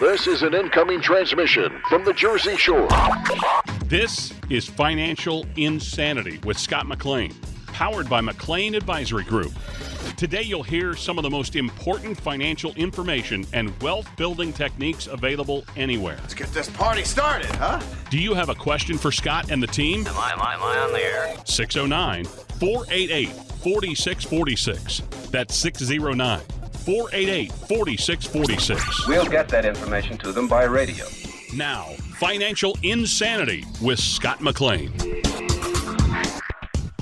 This is an incoming transmission from the Jersey Shore. This is Financial Insanity with Scott McLean, powered by McLean Advisory Group. Today you'll hear some of the most important financial information and wealth-building techniques available anywhere. Let's get this party started, huh? Do you have a question for Scott and the team? Am I on the air? 609-488-4646. That's 609-488-4646. We'll get that information to them by radio. Now, Financial Insanity with Scott McLean.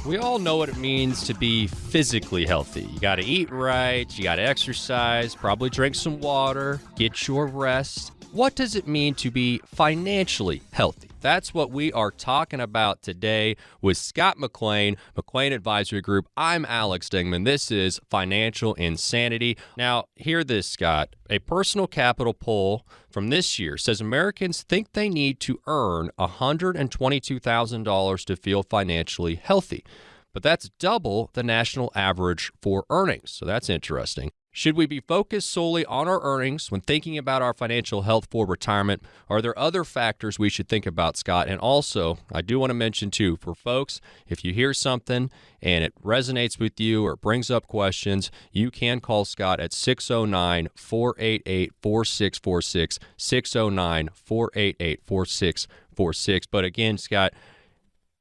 We all know what it means to be physically healthy. You got to eat right, you got to exercise, probably drink some water, get your rest. What does it mean to be financially healthy? That's what we are talking about today with Scott McLean, McLean Advisory Group. I'm Alex Dingman. This is Financial Insanity. Now, hear this, Scott. A personal capital poll from this year says Americans think they need to earn $122,000 to feel financially healthy. But that's double the national average for earnings. So that's interesting. Should we be focused solely on our earnings when thinking about our financial health for retirement? Are there other factors we should think about, Scott? And also, I do want to mention, too, for folks, if you hear something and it resonates with you or brings up questions, you can call Scott at 609-488-4646, 609-488-4646. But again, Scott,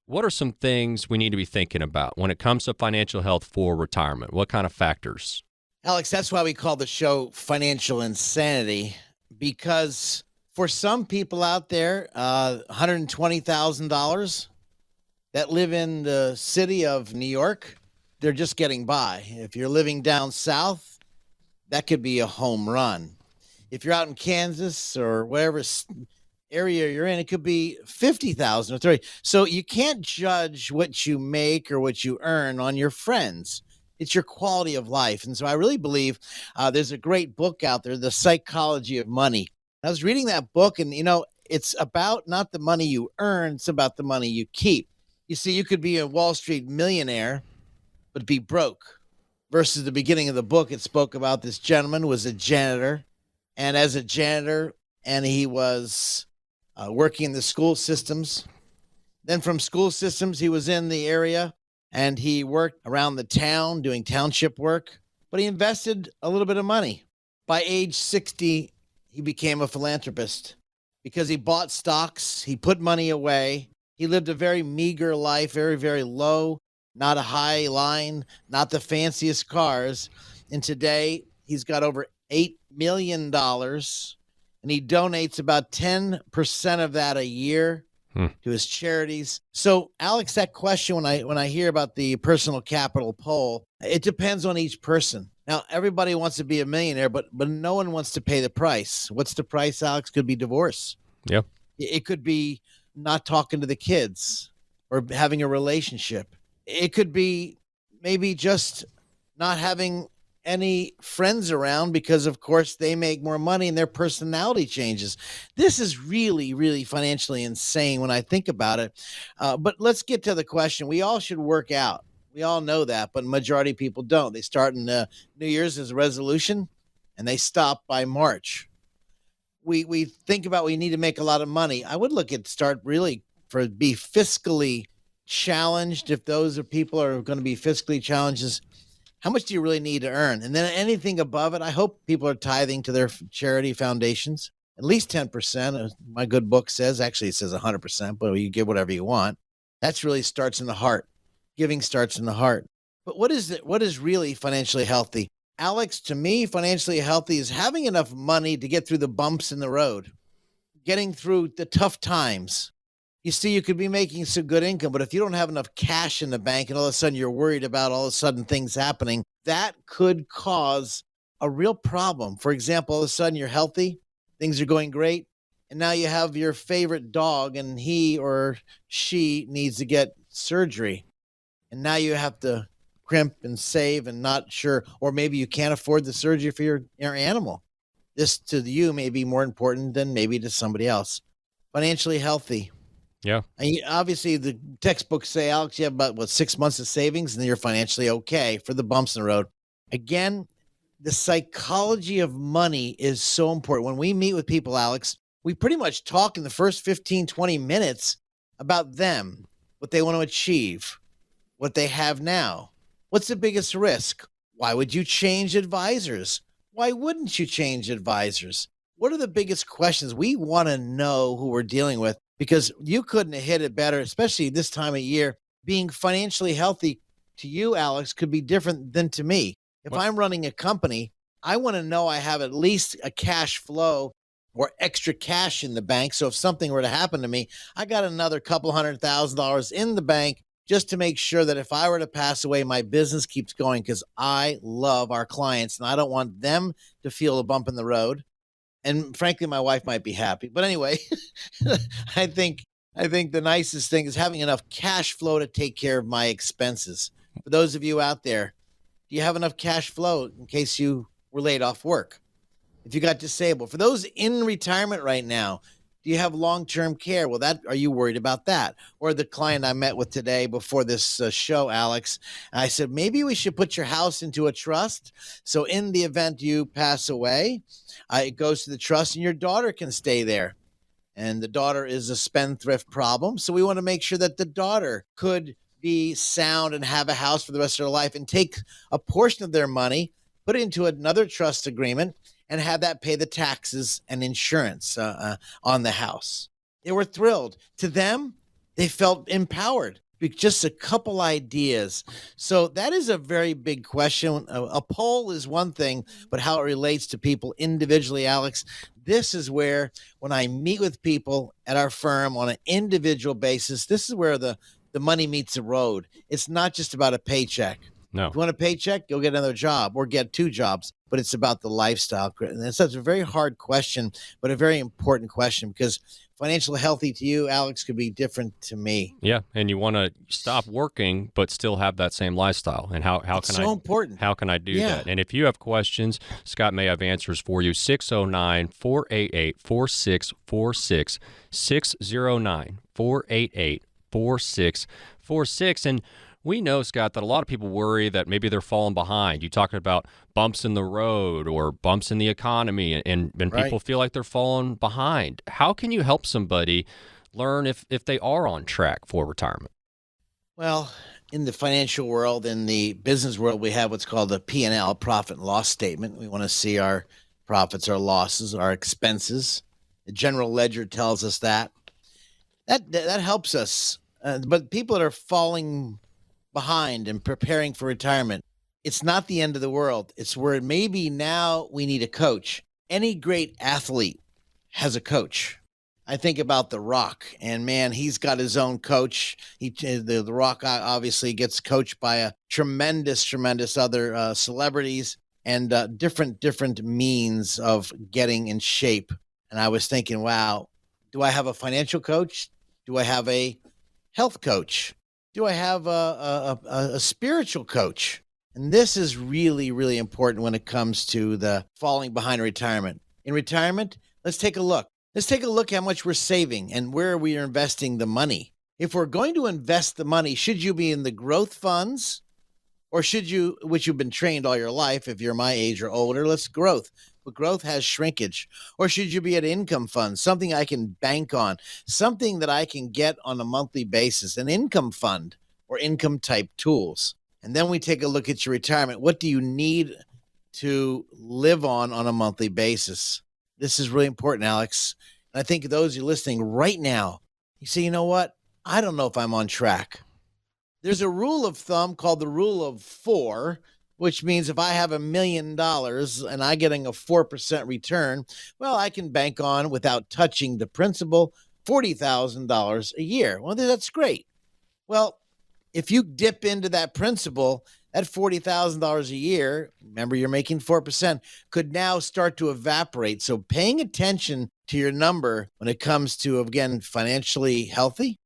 what are some things we need to be thinking about when it comes to financial health for retirement? What kind of factors? Alex, that's why we call the show Financial Insanity, because for some people out there, $120,000 that live in the city of New York, they're just getting by. If you're living down south, that could be a home run. If you're out in Kansas or whatever area you're in, it could be $50,000 or $30,000. So you can't judge what you make or what you earn on your friends. It's your quality of life. And so I really believe there's a great book out there, The Psychology of Money. I was reading that book, and, it's about not the money you earn, it's about the money you keep. You see, you could be a Wall Street millionaire, but be broke. Versus the beginning of the book, it spoke about this gentleman who was a janitor. And as a janitor, and he was working in the school systems. Then from school systems, he was in the area, and he worked around the town doing township work, but he invested a little bit of money. By age 60, he became a philanthropist because he bought stocks, he put money away. He lived a very meager life, very, very low, not a high line, not the fanciest cars. And today, he's got over $8 million, and he donates about 10% of that a year to his charities. So, Alex, that question, when I hear about the personal capital poll, it depends on each person. Now, everybody wants to be a millionaire, but no one wants to pay the price. What's the price, Alex? Could be divorce. Yeah. It could be not talking to the kids or having a relationship. It could be maybe just not having any friends around because, of course, they make more money and their personality changes. This is really, really financially insane when I think about it. But let's get to the question. We all should work out. We all know that, but majority of people don't. They start in New Year's as a resolution, and they stop by March. We think about we need to make a lot of money. I would look at be fiscally challenged. If those are people are going to be fiscally challenged, how much do you really need to earn? And then anything above it, I hope people are tithing to their charity foundations, at least 10%. My good book says, actually it says 100%, but you give whatever you want. That's really starts in the heart. Giving starts in the heart. But what is really financially healthy? Alex, to me, financially healthy is having enough money to get through the bumps in the road, getting through the tough times. You see, you could be making some good income, but if you don't have enough cash in the bank and all of a sudden you're worried about all of a sudden things happening, that could cause a real problem. For example, all of a sudden you're healthy, things are going great, and now you have your favorite dog and he or she needs to get surgery. And now you have to crimp and save and not sure, or maybe you can't afford the surgery for your animal. This to you may be more important than maybe to somebody else. Financially healthy. Yeah. And obviously, the textbooks say, Alex, you have about, 6 months of savings, and then you're financially okay for the bumps in the road. Again, the psychology of money is so important. When we meet with people, Alex, we pretty much talk in the first 15, 20 minutes about them, what they want to achieve, what they have now. What's the biggest risk? Why would you change advisors? Why wouldn't you change advisors? What are the biggest questions? We want to know who we're dealing with, because you couldn't have hit it better, especially this time of year. Being financially healthy to you, Alex, could be different than to me. If I'm running a company, I want to know I have at least a cash flow or extra cash in the bank. So if something were to happen to me, I got another couple $100,000 in the bank just to make sure that if I were to pass away, my business keeps going, because I love our clients and I don't want them to feel a bump in the road. And frankly, my wife might be happy. But anyway, I think the nicest thing is having enough cash flow to take care of my expenses. For those of you out there, do you have enough cash flow in case you were laid off work? If you got disabled? For those in retirement right now, do you have long-term care? Well, are you worried about that? Or the client I met with today before this show, Alex, I said, maybe we should put your house into a trust. So in the event you pass away, it goes to the trust and your daughter can stay there. And the daughter is a spendthrift problem. So we want to make sure that the daughter could be sound and have a house for the rest of their life, and take a portion of their money, put it into another trust agreement, and have that pay the taxes and insurance on the house. They were thrilled. To them, they felt empowered. Just a couple ideas. So that is a very big question. A poll is one thing, but how it relates to people individually, Alex, this is where, when I meet with people at our firm on an individual basis, this is where the money meets the road. It's not just about a paycheck. No. If you want a paycheck, you'll get another job or get two jobs, but it's about the lifestyle. And it's such a very hard question, but a very important question, because financial healthy to you, Alex, could be different to me. Yeah, and you want to stop working but still have that same lifestyle. And how it's can so I important. How can I do that? And if you have questions, Scott may have answers for you. 609-488-4646, 609-488-4646. And we know, Scott, that a lot of people worry that maybe they're falling behind. You talking about bumps in the road or bumps in the economy, and Right. people feel like they're falling behind. How can you help somebody learn if they are on track for retirement? Well, in the financial world, in the business world, we have what's called a P&L, profit and loss statement. We want to see our profits, our losses, our expenses. The general ledger tells us that. That helps us. But people that are falling behind and preparing for retirement, it's not the end of the world. It's where maybe now we need a coach. Any great athlete has a coach. I think about The Rock, and man, he's got his own coach. The Rock obviously gets coached by a tremendous other celebrities and different means of getting in shape. And I was thinking, wow, do I have a financial coach? Do I have a health coach? Do I have a spiritual coach? And this is really, really important when it comes to the falling behind retirement. In retirement, let's take a look. Let's take a look how much we're saving and where we are investing the money. If we're going to invest the money, should you be in the growth funds, or should you, which you've been trained all your life, if you're my age or older, let's growth. But growth has shrinkage. Or should you be at income funds, something I can bank on, something that I can get on a monthly basis, an income fund or income type tools. And then we take a look at your retirement. What do you need to live on a monthly basis? This is really important, Alex. And I think those of you listening right now, you say, you know what? I don't know if I'm on track. There's a rule of thumb called the rule of 4, which means if I have $1 million and I'm getting a 4% return, well, I can bank on, without touching the principal, $40,000 a year. Well, that's great. Well, if you dip into that principal, that $40,000 a year, remember you're making 4%, could now start to evaporate. So paying attention to your number when it comes to, again, financially healthy,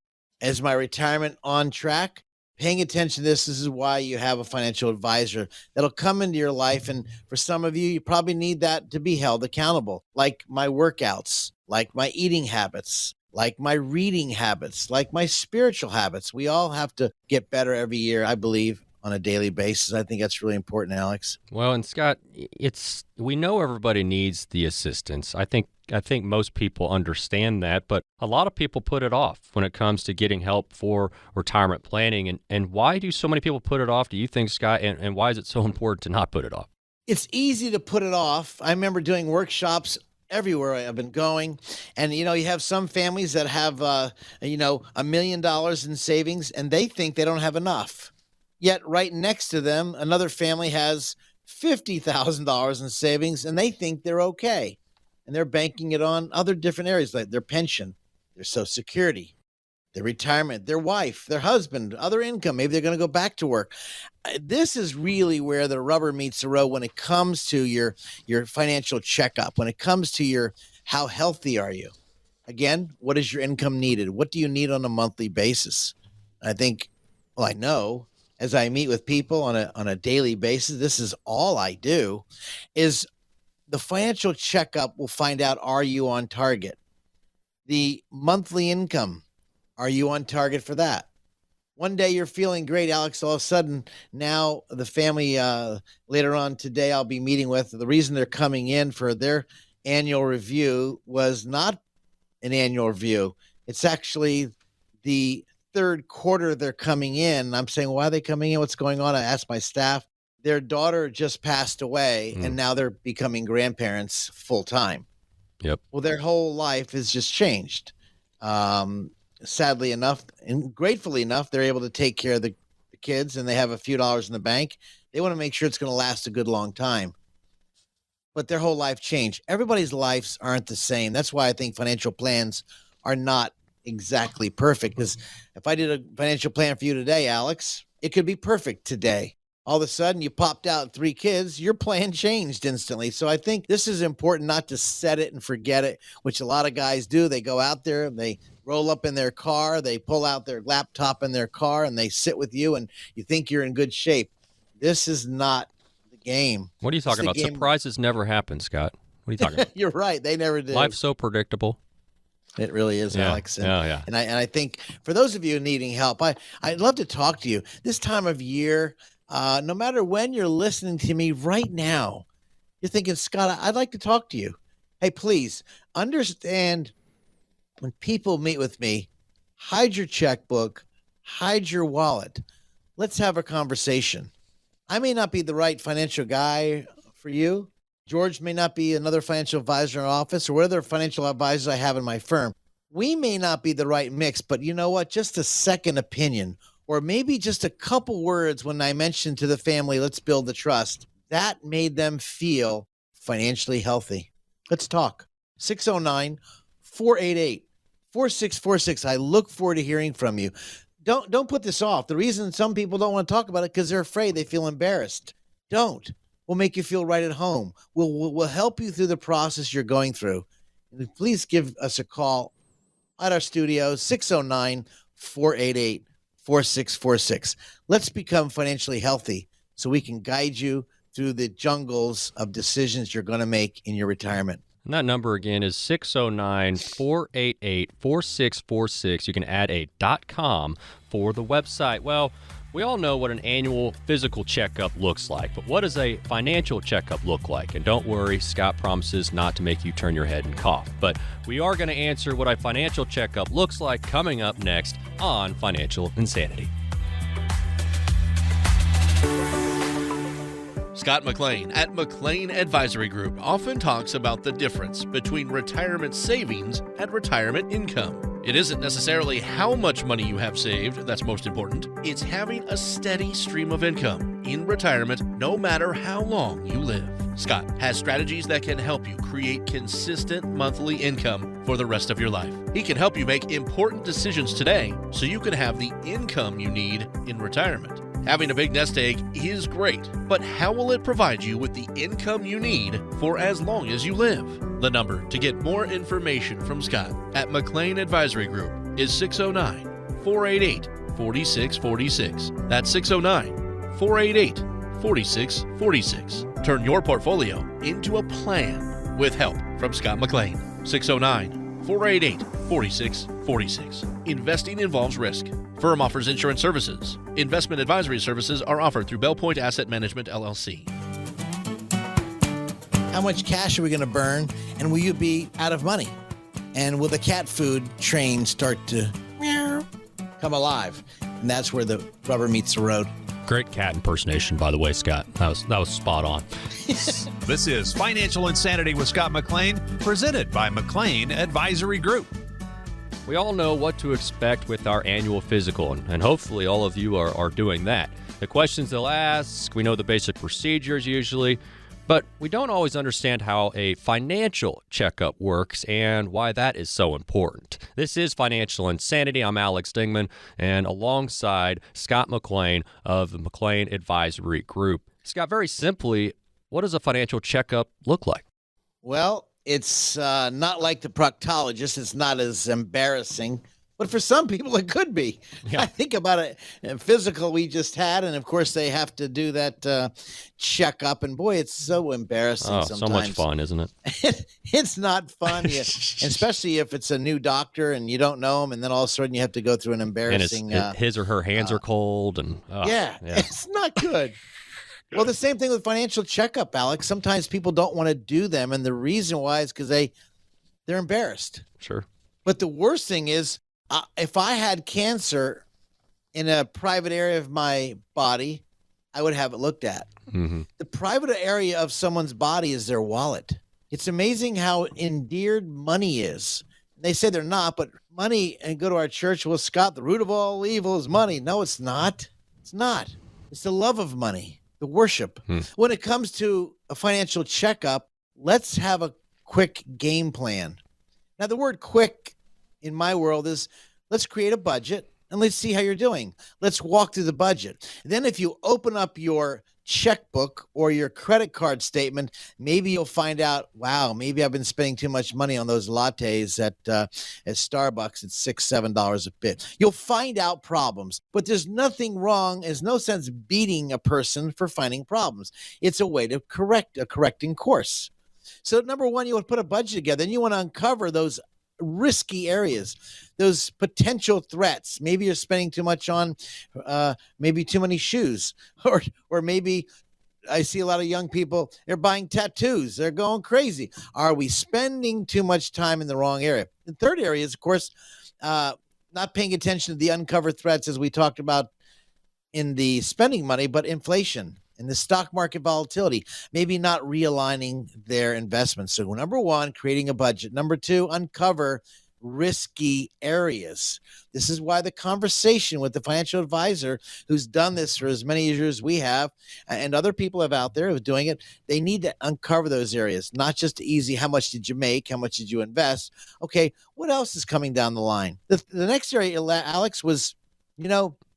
is my retirement on track? Paying attention to this is why you have a financial advisor that'll come into your life. And for some of you, you probably need that to be held accountable, like my workouts, like my eating habits, like my reading habits, like my spiritual habits. We all have to get better every year, I believe, on a daily basis. I think that's really important, Alex. Well, and Scott, we know everybody needs the assistance. I think most people understand that, but a lot of people put it off when it comes to getting help for retirement planning. And why do so many people put it off, do you think, Scott? And why is it so important to not put it off? It's easy to put it off. I remember doing workshops everywhere I've been going. And, you have some families that have, $1 million in savings, and they think they don't have enough. Yet right next to them, another family has $50,000 in savings, and they think they're okay. And they're banking it on other different areas, like their pension, their Social Security, their retirement, their wife, their husband, other income. Maybe they're going to go back to work. This is really where the rubber meets the road when it comes to your financial checkup, when it comes to how healthy are you? Again, what is your income needed? What do you need on a monthly basis? I know as I meet with people on a daily basis, this is all I do, is the financial checkup will find out, are you on target? The monthly income, are you on target for that? One day you're feeling great, Alex. All of a sudden, now the family later on today I'll be meeting with, the reason they're coming in for their annual review was not an annual review. It's actually the third quarter they're coming in. I'm saying, why are they coming in? What's going on? I asked my staff. Their daughter just passed away, and now they're becoming grandparents full time. Yep. Well, their whole life has just changed. Sadly enough, and gratefully enough, they're able to take care of the kids, and they have a few dollars in the bank. They want to make sure it's going to last a good long time. But their whole life changed. Everybody's lives aren't the same. That's why I think financial plans are not exactly perfect. Because if I did a financial plan for you today, Alex, it could be perfect today. All of a sudden, you popped out 3 kids, your plan changed instantly. So I think this is important, not to set it and forget it, which a lot of guys do. They go out there, they roll up in their car, they pull out their laptop in their car, and they sit with you, and you think you're in good shape. This is not the game. What are you talking about? Surprises never happen, Scott. What are you talking about? You're right. They never do. Life's so predictable. It really is, Yeah, Alex. And, yeah. And I think for those of you needing help, I'd love to talk to you. This time of year, no matter when you're listening to me right now, you're thinking, Scott, I'd like to talk to you. Hey, please understand, when people meet with me, hide your checkbook, hide your wallet. Let's have a conversation. I may not be the right financial guy for you. George may not be another financial advisor in our office, or what other financial advisors I have in my firm. We may not be the right mix, but you know what? Just a second opinion, or maybe just a couple words when I mentioned to the family, let's build the trust, that made them feel financially healthy. Let's talk. 609-488-4646. I look forward to hearing from you. Don't put this off. The reason some people don't want to talk about it because they're afraid, they feel embarrassed. Don't. We'll make you feel right at home. We'll help you through the process you're going through. And please give us a call at our studio, 609-488-4646. Let's become financially healthy so we can guide you through the jungles of decisions you're going to make in your retirement. And that number again is 609-488-4646. You can add a .com for the website. Well, we all know what an annual physical checkup looks like, but what does a financial checkup look like? And don't worry, Scott promises not to make you turn your head and cough. But we are going to answer what a financial checkup looks like coming up next on Financial Insanity. Scott McLean at McLean Advisory Group often talks about the difference between retirement savings and retirement income. It isn't necessarily how much money you have saved that's most important. It's having a steady stream of income in retirement no matter how long you live. Scott has strategies that can help you create consistent monthly income for the rest of your life. He can help you make important decisions today so you can have the income you need in retirement. Having a big nest egg is great, but how will it provide you with the income you need for as long as you live? The number to get more information from Scott at McLean Advisory Group is 609-488-4646. That's 609-488-4646. Turn your portfolio into a plan with help from Scott McLean. 609-488-4646. Investing involves risk. Firm offers insurance services. Investment advisory services are offered through Bell Point Asset Management, LLC. How much cash are we going to burn, and will you be out of money? And will the cat food train start to come alive? And that's where the rubber meets the road. Great cat impersonation, by the way, Scott. That was spot on. This is Financial Insanity with Scott McLean, presented by McLean Advisory Group. We all know what to expect with our annual physical, and hopefully all of you are doing that. The questions they'll ask, we know the basic procedures usually, but we don't always understand how a financial checkup works and why that is so important. This is Financial Insanity. I'm Alex Dingman, and alongside Scott McLean of the McLean Advisory Group. Scott, very simply, what does a financial checkup look like? Well, it's not like the proctologist. It's not as embarrassing. But for some people, it could be. Yeah. I think about a physical we just had, and of course they have to do that checkup. And boy, it's so embarrassing sometimes. So much fun, isn't it? It's not fun, especially if it's a new doctor and you don't know him, and then all of a sudden you have to go through an embarrassing. And his or her hands are cold, and it's not good. Well, the same thing with financial checkup, Alex. Sometimes people don't want to do them, and the reason why is because they're embarrassed. Sure. But the worst thing is, if I had cancer in a private area of my body, I would have it looked at. Mm-hmm. The private area of someone's body is their wallet. It's amazing how endeared money is. They say they're not, but money, and go to our church, well, Scott, the root of all evil is money. No, it's not. It's not. It's the love of money, the worship. When it comes to a financial checkup, let's have a quick game plan. Now, the word quick in my world is, let's create a budget and let's see how you're doing. Let's walk through the budget. Then if you open up your checkbook or your credit card statement, maybe you'll find out, wow, maybe I've been spending too much money on those lattes at Starbucks. It's $6, $7 a bit. You'll find out problems, but there's nothing wrong. There's no sense beating a person for finding problems. It's a way to correct a correcting course. So number one, you would put a budget together, and you want to uncover those risky areas, those potential threats. Maybe you're spending too much on maybe too many shoes, or maybe I see a lot of young people, they're buying tattoos. They're going crazy. Are we spending too much time in the wrong area? The third area is, of course, not paying attention to the uncovered threats, as we talked about in the spending money, but inflation and the stock market volatility, maybe not realigning their investments. So number one, creating a budget. Number two, uncover risky areas. This is why the conversation with the financial advisor who's done this for as many years as we have, and other people have out there who are doing it, they need to uncover those areas, not just easy, how much did you make? How much did you invest? Okay, what else is coming down the line? The next area, Alex, was,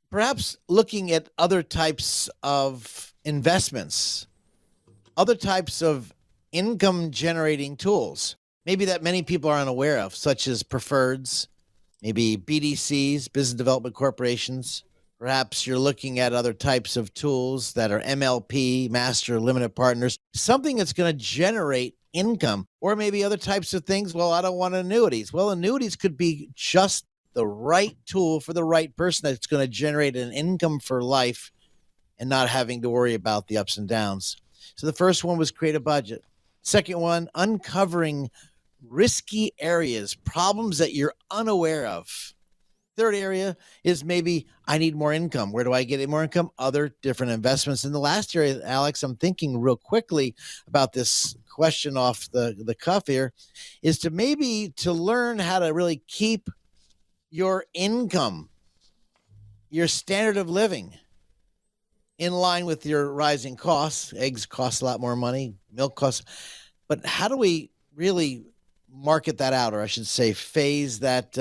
perhaps looking at other types of investments, other types of income generating tools, maybe that many people are unaware of, such as preferreds, maybe BDCs, business development corporations. Perhaps you're looking at other types of tools that are MLP, master limited partners, something that's going to generate income, or maybe other types of things. Well, I don't want annuities. Well, annuities could be just the right tool for the right person that's going to generate an income for life and not having to worry about the ups and downs. So the first one was create a budget. Second one, uncovering risky areas, problems that you're unaware of. Third area is maybe I need more income. Where do I get more income? Other different investments. And the last area, Alex, I'm thinking real quickly about this question off the cuff here, is to learn how to really keep your income, your standard of living, in line with your rising costs. Eggs cost a lot more money, milk costs. But how do we really market that out, or I should say phase that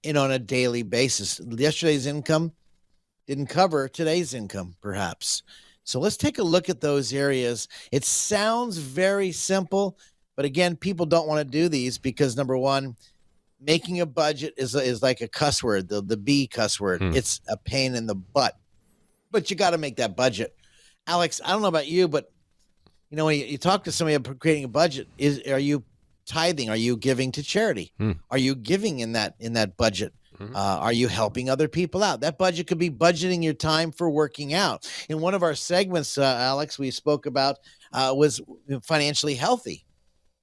in on a daily basis? Yesterday's income didn't cover today's income, perhaps. So let's take a look at those areas. It sounds very simple, but again, people don't want to do these because, number one, making a budget is like a cuss word, the B cuss word. It's a pain in the butt. But you got to make that budget. Alex, I don't know about you, but when you talk to somebody about creating a budget, are you tithing? Are you giving to charity? Are you giving in that budget? Are you helping other people out? That budget could be budgeting your time for working out. In one of our segments, Alex, we spoke about was financially healthy.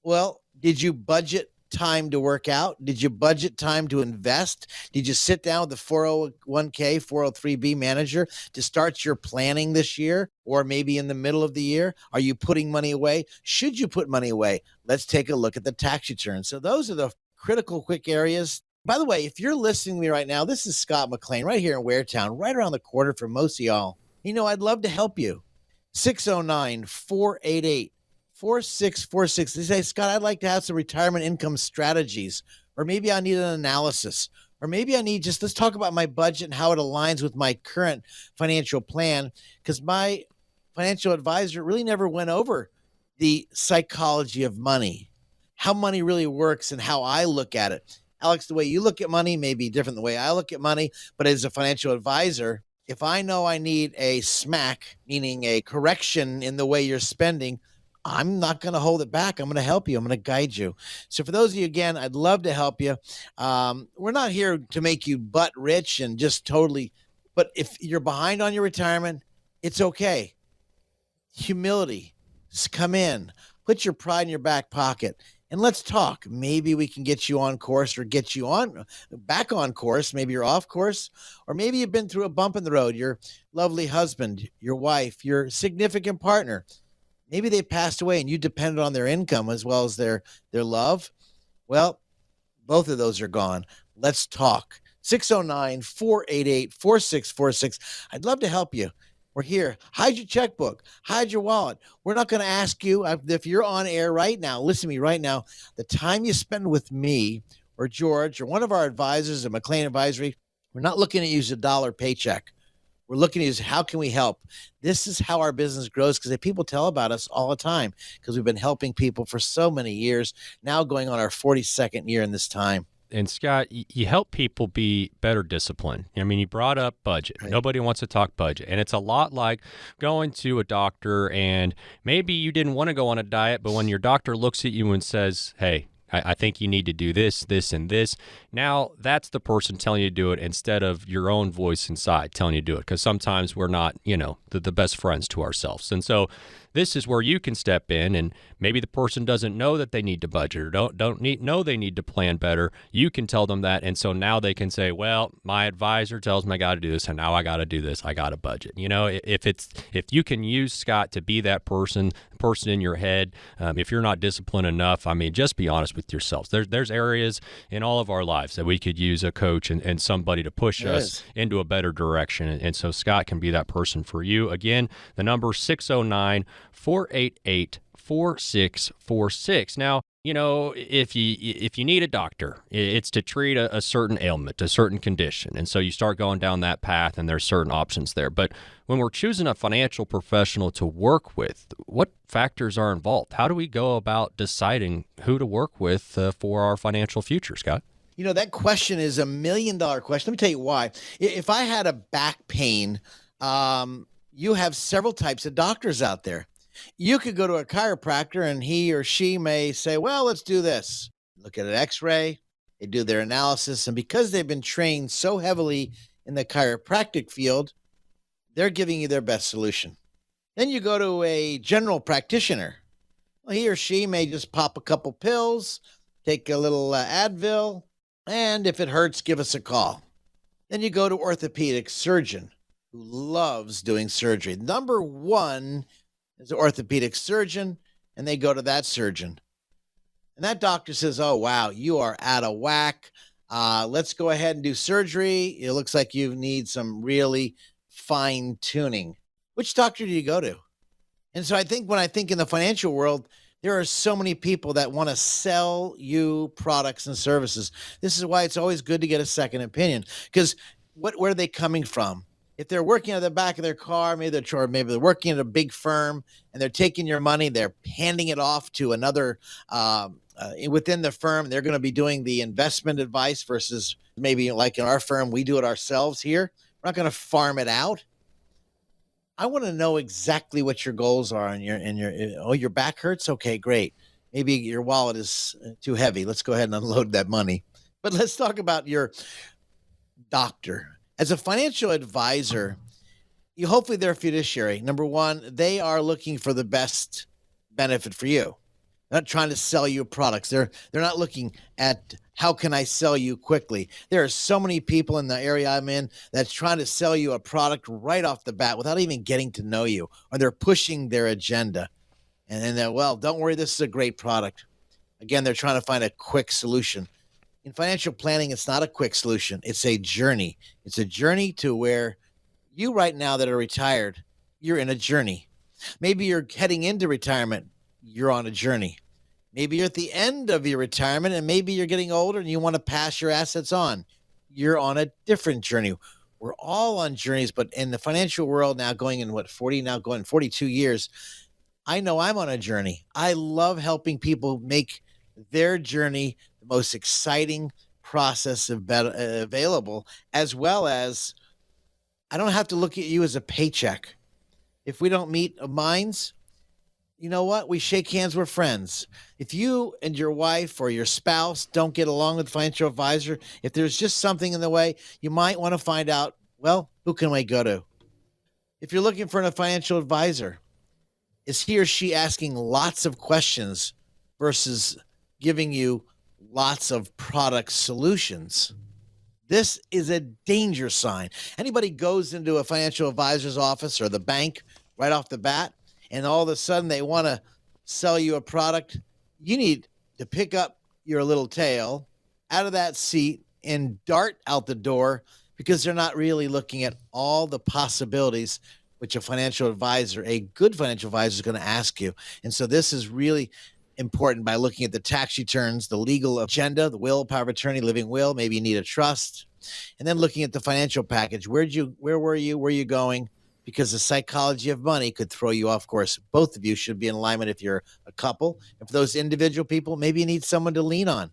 Well, did you budget time to work out? Did you budget time to invest? Did you sit down with the 401k, 403b manager to start your planning this year or maybe in the middle of the year? Are you putting money away? Should you put money away? Let's take a look at the tax return. So those are the critical, quick areas. By the way, if you're listening to me right now, this is Scott McLean right here in Waretown, right around the corner from most of y'all. I'd love to help you. 609-488-4646. They say, Scott, I'd like to have some retirement income strategies, or maybe I need an analysis, or maybe I need let's talk about my budget and how it aligns with my current financial plan, because my financial advisor really never went over the psychology of money, how money really works and how I look at it. Alex, the way you look at money may be different than the way I look at money, but as a financial advisor, if I know I need a smack, meaning a correction in the way you're spending, I'm not going to hold it back. I'm going to help you. I'm going to guide you. So for those of you, again, I'd love to help you. We're not here to make you butt rich and just totally, but if you're behind on your retirement, it's okay. Humility. Just come in, put your pride in your back pocket, and let's talk. Maybe we can get you on course or get you back on course. Maybe you're off course, or maybe you've been through a bump in the road. Your lovely husband, your wife, your significant partner, maybe they passed away and you depended on their income as well as their love. Well, both of those are gone. Let's talk. 609-488-4646. I'd love to help you. We're here. Hide your checkbook. Hide your wallet. We're not going to ask you if you're on air right now. Listen to me right now. The time you spend with me or George or one of our advisors at McLean Advisory, we're not looking at you as a dollar paycheck. We're looking at you as how can we help? This is how our business grows, because people tell about us all the time, because we've been helping people for so many years, now going on our 42nd year in this time. And Scott, you help people be better disciplined. I mean, you brought up budget. Right. Nobody wants to talk budget. And it's a lot like going to a doctor, and maybe you didn't want to go on a diet, but when your doctor looks at you and says, hey, I think you need to do this, this, and this. Now that's the person telling you to do it instead of your own voice inside telling you to do it, because sometimes we're not, the best friends to ourselves. And so this is where you can step in, and maybe the person doesn't know that they need to budget or don't know they need to plan better. You can tell them that, and so now they can say, well, my advisor tells me I got to do this, and now I got to do this. I got to budget. If you can use Scott to be that person in your head, if you're not disciplined enough, just be honest with yourselves. There's areas in all of our lives that we could use a coach and somebody to push us into a better direction. And so Scott can be that person for you. Again, the number 609-488-4646. Now, if you need a doctor, it's to treat a certain ailment, a certain condition. And so you start going down that path, and there's certain options there. But when we're choosing a financial professional to work with, what factors are involved? How do we go about deciding who to work with for our financial future, Scott? That question is $1 million question. Let me tell you why. If I had a back pain, you have several types of doctors out there. You could go to a chiropractor and he or she may say, well, let's do this. Look at an x-ray, they do their analysis. And because they've been trained so heavily in the chiropractic field, they're giving you their best solution. Then you go to a general practitioner. Well, he or she may just pop a couple pills, take a little Advil, and if it hurts, give us a call. Then you go to orthopedic surgeon who loves doing surgery. Number one is an orthopedic surgeon, and they go to that surgeon. And that doctor says, oh, wow, you are out of whack. Let's go ahead and do surgery. It looks like you need some really fine tuning. Which doctor do you go to? And so when I think in the financial world, there are so many people that want to sell you products and services. This is why it's always good to get a second opinion, because where are they coming from? If they're working at the back of their car, maybe they're working at a big firm and they're taking your money, they're handing it off to another within the firm. They're going to be doing the investment advice versus maybe like in our firm, we do it ourselves here. We're not going to farm it out. I want to know exactly what your goals are and your back hurts. Okay, great. Maybe your wallet is too heavy. Let's go ahead and unload that money. But let's talk about your doctor. As a financial advisor, hopefully they're a fiduciary. Number one, they are looking for the best benefit for you. They're not trying to sell you products. They're not looking at how can I sell you quickly. There are so many people in the area I'm in that's trying to sell you a product right off the bat without even getting to know you, or they're pushing their agenda. And then they're, well, don't worry, this is a great product. Again, they're trying to find a quick solution. In financial planning, it's not a quick solution. It's a journey. It's a journey to where you right now that are retired, you're in a journey. Maybe you're heading into retirement. You're on a journey. Maybe you're at the end of your retirement, and maybe you're getting older and you want to pass your assets on. You're on a different journey. We're all on journeys, but in the financial world now going in 42 years, I know I'm on a journey. I love helping people make their journey the most exciting process available, as well as I don't have to look at you as a paycheck. If we don't meet minds, you know what? We shake hands, we're friends. If you and your wife or your spouse don't get along with the financial advisor, if there's just something in the way, you might want to find out, well, who can we go to? If you're looking for a financial advisor, is he or she asking lots of questions versus giving you lots of product solutions? This is a danger sign. Anybody goes into a financial advisor's office or the bank right off the bat, and all of a sudden they want to sell you a product, you need to pick up your little tail out of that seat and dart out the door, because they're not really looking at all the possibilities which a financial advisor, a good financial advisor, is going to ask you. And so this is really important by looking at the tax returns, the legal agenda, the will, power of attorney, living will, maybe you need a trust, and then looking at the financial package. Where were you? Where are you going? Because the psychology of money could throw you off course. Both of you should be in alignment if you're a couple. And for those individual people, maybe you need someone to lean on.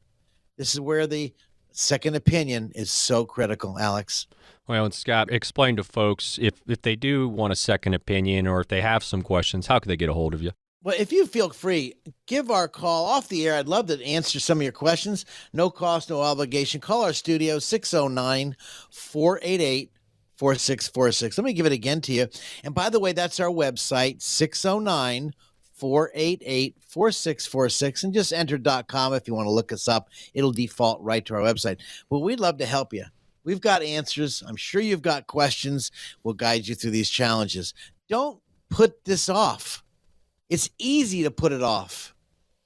This is where the second opinion is so critical, Alex. Well, and Scott, explain to folks if they do want a second opinion or if they have some questions, how can they get a hold of you? Well, if you feel free, give our call off the air. I'd love to answer some of your questions. No cost, no obligation. Call our studio, 609-488-4646. Let me give it again to you. And by the way, that's our website, 609-488-4646. And just enter .com if you want to look us up. It'll default right to our website. Well, we'd love to help you. We've got answers. I'm sure you've got questions. We'll guide you through these challenges. Don't put this off. It's easy to put it off.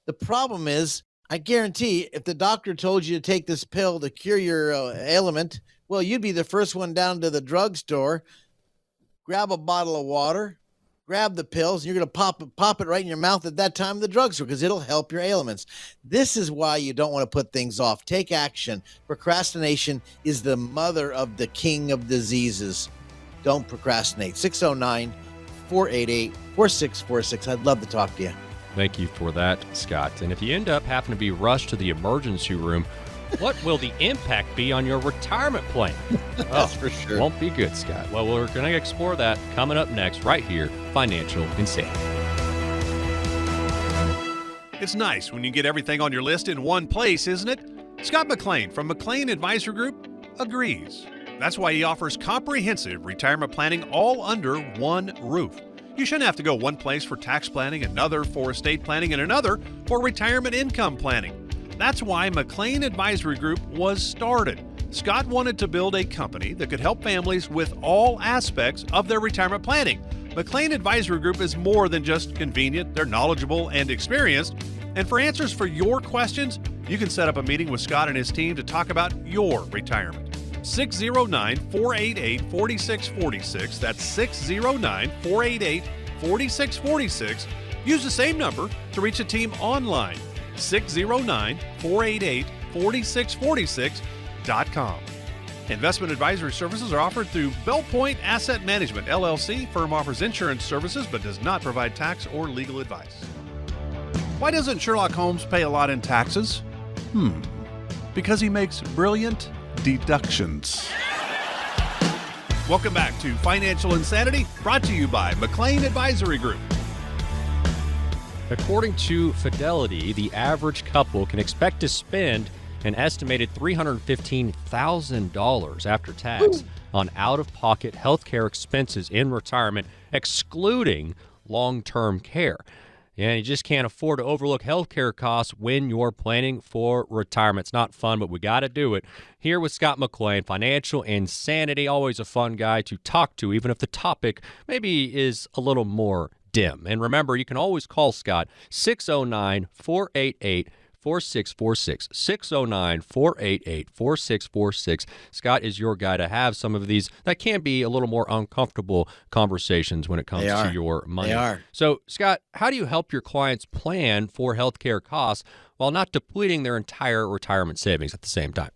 The problem is, I guarantee if the doctor told you to take this pill to cure your ailment, well, you'd be the first one down to the drugstore, grab a bottle of water, grab the pills, and you're going to pop it right in your mouth at that time of the drugstore because it'll help your ailments. This is why you don't want to put things off. Take action. Procrastination is the mother of the king of diseases. Don't procrastinate. 609-488-4646. I'd love to talk to you. Thank you for that, Scott. And if you end up having to be rushed to the emergency room, what will the impact be on your retirement plan? That's for sure. Won't be good, Scott. Well, we're going to explore that coming up next, right here, Financial Insanity. It's nice when you get everything on your list in one place, isn't it? Scott McLean from McLean Advisory Group agrees. That's why he offers comprehensive retirement planning all under one roof. You shouldn't have to go one place for tax planning, another for estate planning, and another for retirement income planning. That's why McLean Advisory Group was started. Scott wanted to build a company that could help families with all aspects of their retirement planning. McLean Advisory Group is more than just convenient. They're knowledgeable and experienced. And for answers for your questions, you can set up a meeting with Scott and his team to talk about your retirement. 609-488-4646. That's 609-488-4646. Use the same number to reach a team online. 609-488-4646.com. Investment advisory services are offered through Bell Point Asset Management, LLC. Firm offers insurance services but does not provide tax or legal advice. Why doesn't Sherlock Holmes pay a lot in taxes? Because he makes brilliant deductions. Welcome back to Financial Insanity, brought to you by McLean Advisory Group. According to Fidelity, the average couple can expect to spend an estimated $315,000 after tax on out-of-pocket healthcare expenses in retirement, excluding long-term care. And you just can't afford to overlook healthcare costs when you're planning for retirement. It's not fun, but we got to do it. Here with Scott McLean, Financial Insanity, always a fun guy to talk to, even if the topic maybe is a little more dim. And remember, you can always call Scott, 609-488-4646, 609-488-4646. Scott is your guy to have some of these that can be a little more uncomfortable conversations when it comes to your money. They are. So, Scott, how do you help your clients plan for healthcare costs while not depleting their entire retirement savings at the same time?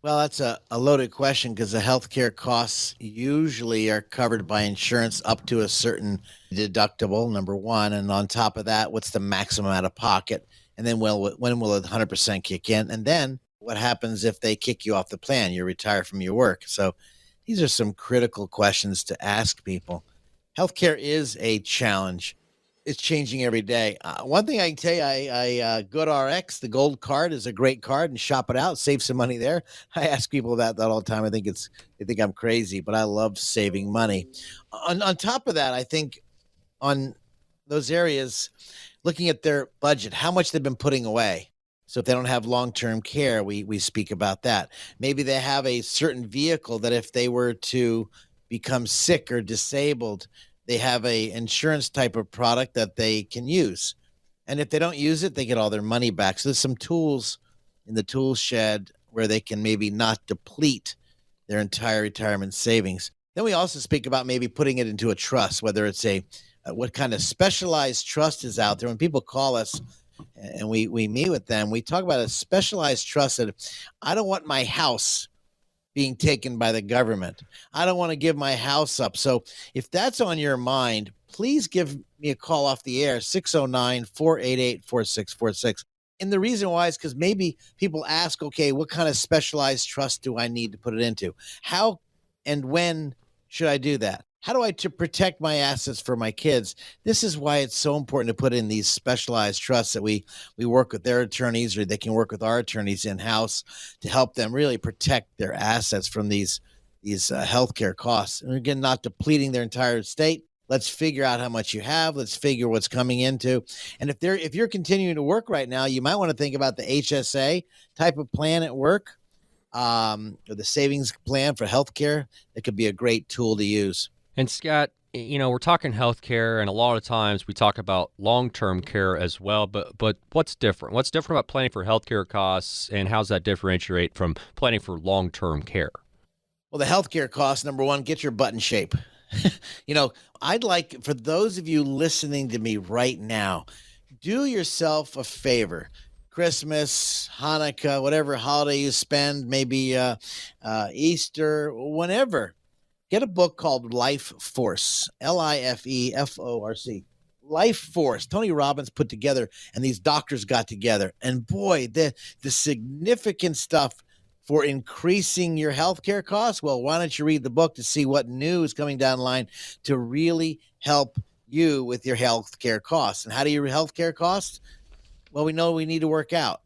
Well, that's a loaded question because the healthcare costs usually are covered by insurance up to a certain deductible, number one. And on top of that, what's the maximum out of pocket? And then when will it 100% kick in? And then what happens if they kick you off the plan? You retire from your work. So these are some critical questions to ask people. Healthcare is a challenge. It's changing every day. One thing I can tell you, I GoodRx, the gold card is a great card, and shop it out, save some money there. I ask people about that all the time. They think I'm crazy, but I love saving money. On top of that, I think on those areas, looking at their budget, how much they've been putting away. So if they don't have long-term care, we speak about that. Maybe they have a certain vehicle that if they were to become sick or disabled, they have a insurance type of product that they can use. And if they don't use it, they get all their money back. So there's some tools in the tool shed where they can maybe not deplete their entire retirement savings. Then we also speak about maybe putting it into a trust, whether it's what kind of specialized trust is out there. When people call us and we meet with them, we talk about a specialized trust that I don't want my house being taken by the government. I don't want to give my house up. So if that's on your mind, please give me a call off the air, 609-488-4646. And the reason why is because maybe people ask, okay, what kind of specialized trust do I need to put it into? How and when should I do that? How do I to protect my assets for my kids? This is why it's so important to put in these specialized trusts that we work with their attorneys, or they can work with our attorneys in-house to help them really protect their assets from these healthcare costs. And again, not depleting their entire estate. Let's figure out how much you have. Let's figure what's coming into. And if you're continuing to work right now, you might want to think about the HSA type of plan at work, or the savings plan for healthcare. That could be a great tool to use. And Scott, we're talking healthcare, and a lot of times we talk about long-term care as well. But what's different? What's different about planning for healthcare costs, and how's that differentiate from planning for long-term care? Well, the healthcare costs, number one, get your butt in shape. I'd like for those of you listening to me right now, do yourself a favor. Christmas, Hanukkah, whatever holiday you spend, maybe Easter, whenever. Get a book called Life Force, Lifeforce. Life Force. Tony Robbins put together, and these doctors got together. And boy, the significant stuff for increasing your healthcare costs. Well, why don't you read the book to see what new is coming down the line to really help you with your healthcare costs? And how do your healthcare costs? Well, we know we need to work out,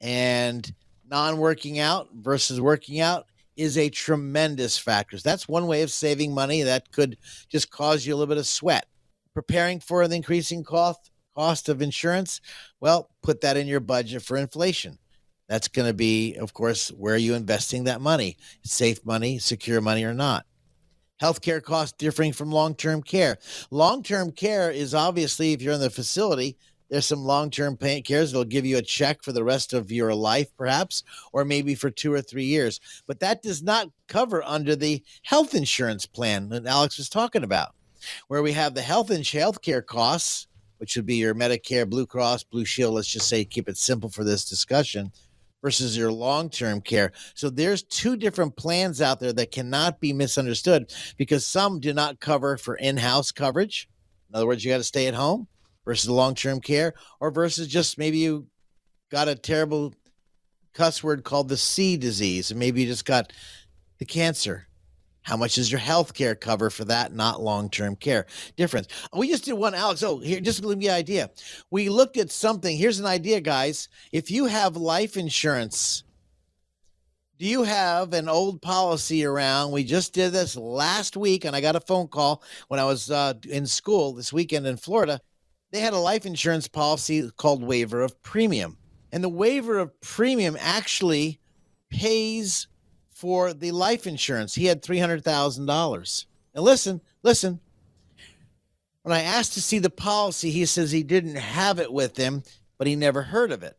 and non-working out versus working out is a tremendous factor. That's one way of saving money that could just cause you a little bit of sweat. Preparing for the increasing cost of insurance, well, put that in your budget for inflation. That's going to be, of course, where are you investing that money? Safe money, secure money, or not? Healthcare costs differing from long-term care. Long-term care is obviously, if you're in the facility, there's some long-term cares that'll give you a check for the rest of your life, perhaps, or maybe for 2 or 3 years. But that does not cover under the health insurance plan that Alex was talking about, where we have the healthcare costs, which would be your Medicare, Blue Cross, Blue Shield, let's just say, keep it simple for this discussion, versus your long-term care. So there's two different plans out there that cannot be misunderstood, because some do not cover for in-house coverage. In other words, you got to stay at home, versus long-term care, or versus just maybe you got a terrible cuss word called the C disease, and maybe you just got the cancer. How much is your health care cover for that, not long-term care? Difference. We just did one, Alex. Oh, here, just to give you an idea. We looked at something. Here's an idea, guys. If you have life insurance Do you have an old policy around? We just did this last week, and I got a phone call when I was in school this weekend in Florida. They had a life insurance policy called waiver of premium. And the waiver of premium actually pays for the life insurance. He had $300,000. Now listen. When I asked to see the policy, he says he didn't have it with him, but he never heard of it.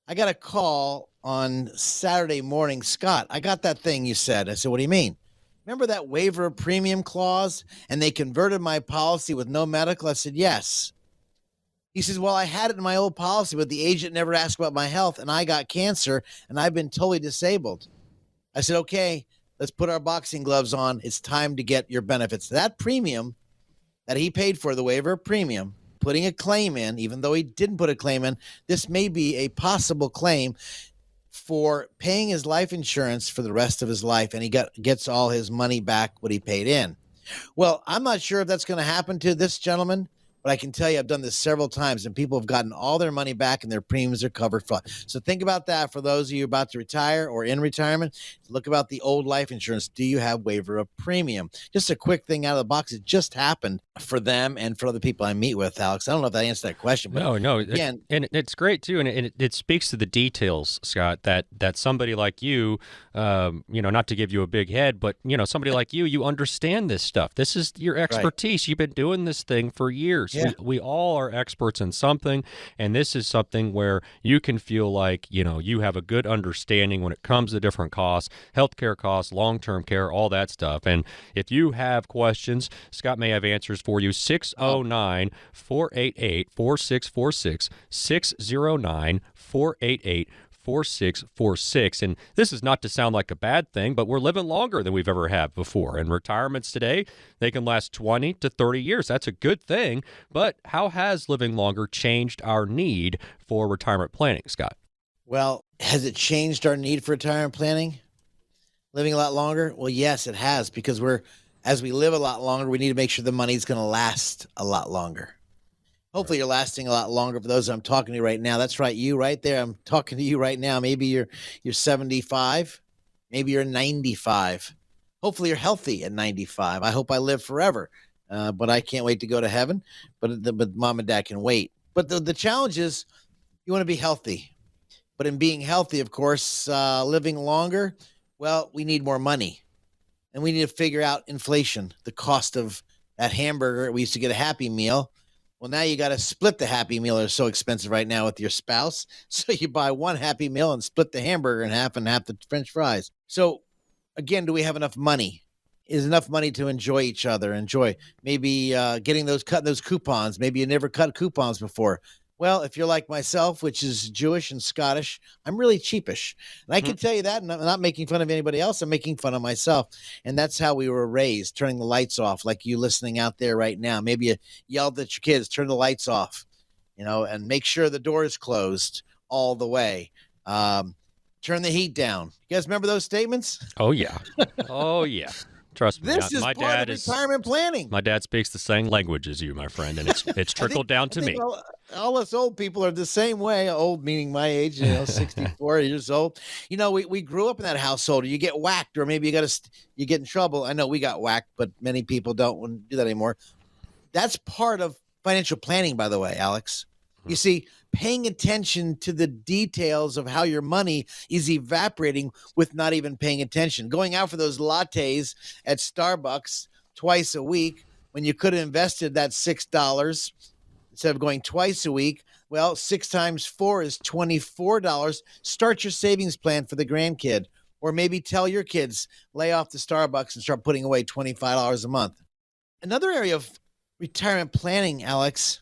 I got a call on Saturday morning. Scott, I got that thing you said. I said, what do you mean? Remember that waiver of premium clause? And they converted my policy with no medical? I said, yes. He says, well, I had it in my old policy, but the agent never asked about my health, and I got cancer, and I've been totally disabled. I said, okay, let's put our boxing gloves on. It's time to get your benefits. That premium that he paid for, the waiver of premium, putting a claim in, even though he didn't put a claim in, this may be a possible claim for paying his life insurance for the rest of his life, and he gets all his money back, what he paid in. Well, I'm not sure if that's going to happen to this gentleman, but I can tell you I've done this several times, and people have gotten all their money back and their premiums are covered for. So think about that for those of you about to retire or in retirement. Look about the old life insurance. Do you have waiver of premium? Just a quick thing out of the box. It just happened for them and for other people I meet with, Alex. I don't know if that answered that question. But No. again, And it's great, too. And it speaks to the details, Scott, that somebody like you, not to give you a big head, but, somebody like you understand this stuff. This is your expertise. Right. You've been doing this thing for years. Yeah. We all are experts in something, and this is something where you can feel like, you have a good understanding when it comes to different costs, healthcare costs, long-term care, all that stuff. And if you have questions, Scott may have answers for you. 609-488-4646, 609-488-4646. And this is not to sound like a bad thing, but we're living longer than we've ever had before. And retirements today, they can last 20 to 30 years. That's a good thing. But how has living longer changed our need for retirement planning, Scott? Well, has it changed our need for retirement planning? Living a lot longer? Well, yes, it has, because as we live a lot longer, we need to make sure the money's going to last a lot longer. Hopefully you're lasting a lot longer for those I'm talking to right now. That's right, you right there. I'm talking to you right now. Maybe you're 75. Maybe you're 95. Hopefully you're healthy at 95. I hope I live forever, but I can't wait to go to heaven. But mom and dad can wait. But the challenge is you want to be healthy. But in being healthy, of course, living longer, well, we need more money. And we need to figure out inflation, the cost of that hamburger. We used to get a Happy Meal. Well, now you got to split the Happy Meal. They're so expensive right now with your spouse. So you buy one Happy Meal and split the hamburger in half and half the French fries. So again, do we have enough money? Is enough money to enjoy each other? Enjoy maybe cutting those coupons. Maybe you never cut coupons before. Well, if you're like myself, which is Jewish and Scottish, I'm really cheapish. And I can tell you that, and I'm not making fun of anybody else. I'm making fun of myself. And that's how we were raised, turning the lights off, like you listening out there right now. Maybe you yelled at your kids, turn the lights off, and make sure the door is closed all the way. Turn the heat down. You guys remember those statements? Oh, yeah. Oh, yeah. Trust me. This is my part dad of retirement planning. My dad speaks the same language as you, my friend, and it's trickled down to me. All us old people are the same way. Old meaning my age, 64 years old. We grew up in that household. You get whacked, or maybe you get in trouble. I know we got whacked, but many people don't do that anymore. That's part of financial planning, by the way, Alex. You see, paying attention to the details of how your money is evaporating with not even paying attention. Going out for those lattes at Starbucks twice a week when you could have invested that $6 instead of going twice a week. Well, 6 times 4 is $24. Start your savings plan for the grandkid, or maybe tell your kids, lay off the Starbucks and start putting away $25 a month. Another area of retirement planning, Alex,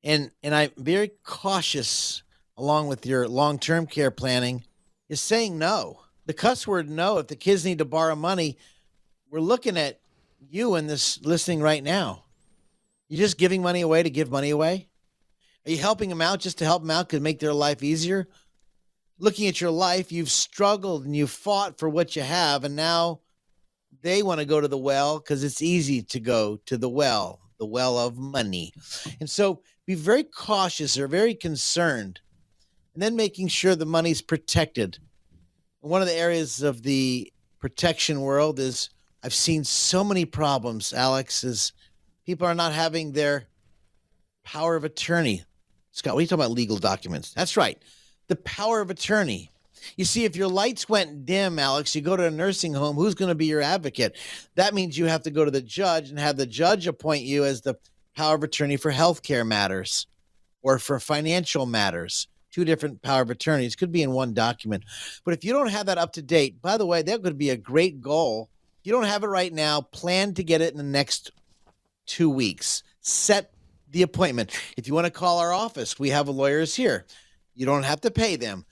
and I'm very cautious along with your long-term care planning, is saying no. The cuss word no. If the kids need to borrow money, we're looking at you in this listening right now. You just giving money away to give money away? Are you helping them out just to help them out, could make their life easier? Looking at your life, you've struggled and you've fought for what you have, and now they want to go to the well because it's easy to go to the well of money. And so be very cautious or very concerned, and then making sure the money's protected. one of the areas of the protection world is I've seen so many problems, Alex, is people are not having their power of attorney. Scott, what are you talking about legal documents? That's right. The power of attorney. You see, if your lights went dim, Alex, you go to a nursing home, who's going to be your advocate? That means you have to go to the judge and have the judge appoint you as the power of attorney for healthcare matters or for financial matters. Two different power of attorneys could be in one document. But if you don't have that up to date, by the way, that could be a great goal. If you don't have it right now, plan to get it in the next 2 weeks. Set the appointment. If you want to call our office, we have lawyers here. You don't have to pay them.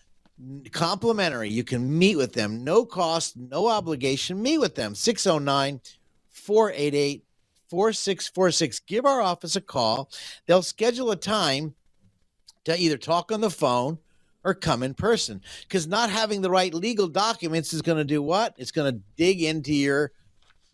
Complimentary. You can meet with them. No cost, no obligation. Meet with them. 609-488-4646. Give our office a call. They'll schedule a time to either talk on the phone or come in person. Because not having the right legal documents is going to do what? It's going to dig into your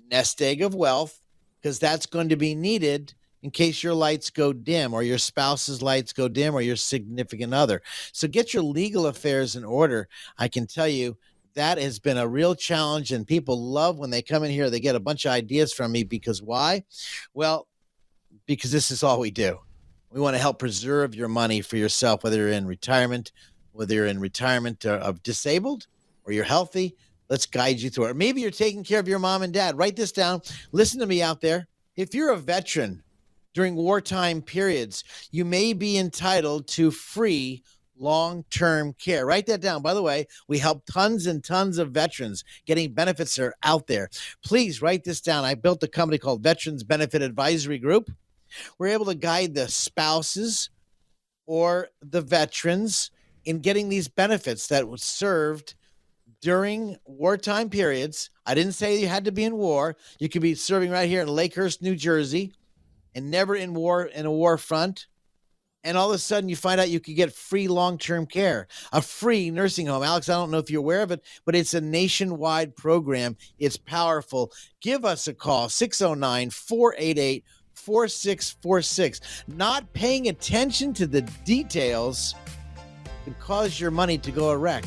nest egg of wealth, because that's going to be needed in case your lights go dim or your spouse's lights go dim or your significant other. So get your legal affairs in order. I can tell you that has been a real challenge, and people love when they come in here, they get a bunch of ideas from me. Because why? Well, because this is all we do. We want to help preserve your money for yourself, whether you're in retirement, of disabled or you're healthy. Let's guide you through it. Or maybe you're taking care of your mom and dad. Write this down. Listen to me out there. If you're a veteran during wartime periods, you may be entitled to free long-term care. Write that down. By the way, we help tons and tons of veterans getting benefits that are out there. Please write this down. I built a company called Veterans Benefit Advisory Group. We're able to guide the spouses or the veterans in getting these benefits that was served during wartime periods. I didn't say you had to be in war. You could be serving right here in Lakehurst, New Jersey, and never in a war front. And all of a sudden you find out you could get free long-term care, a free nursing home. Alex, I don't know if you're aware of it, but it's a nationwide program. It's powerful. Give us a call, 609-488-4646. Not paying attention to the details could cause your money to go a wreck.